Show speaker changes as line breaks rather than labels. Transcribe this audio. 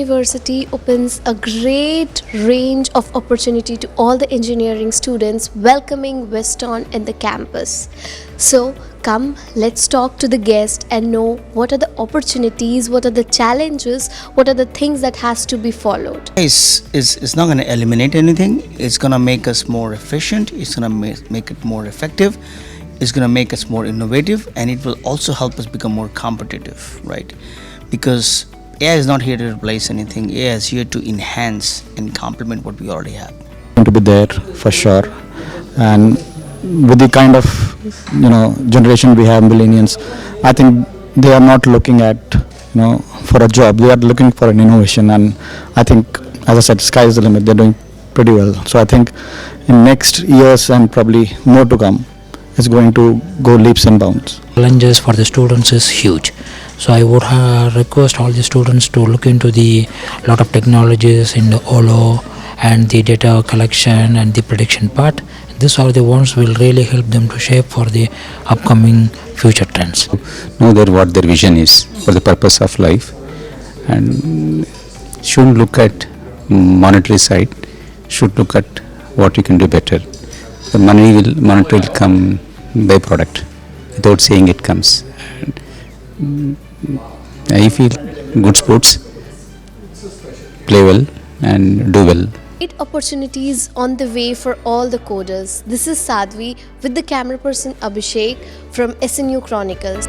University opens a great range of opportunity to all the engineering students, welcoming Visteon in the campus. So come, let's talk to the guest and know what are the opportunities, what are the challenges, what are the things that has to be followed.
It's not going to eliminate anything. It's going to make us more efficient. It's going to make it more effective. It's going to make us more innovative, and it will also help us become more competitive, right? Because AI is not here to replace anything. AI is here to enhance and complement what we already have.
Going to be there for sure, and with the kind of generation we have, millennials, I think they are not looking at for a job. They are looking for an innovation, and I think, as I said, sky is the limit. They're doing pretty well. So I think in next years and probably more to come, it's going to go leaps and bounds.
Challenges for the students is huge. So I would request all the students to look into the lot of technologies in the OLO and the data collection and the prediction part. These are the ones will really help them to shape for the upcoming future trends.
Know what their vision is for the purpose of life, and shouldn't look at monetary side. Should look at what you can do better. The monetary will come by product. Without saying it comes. I feel good sports, play well and do well.
Great opportunities on the way for all the coders. This is Sadhvi with the camera person Abhishek from SNU Chronicles.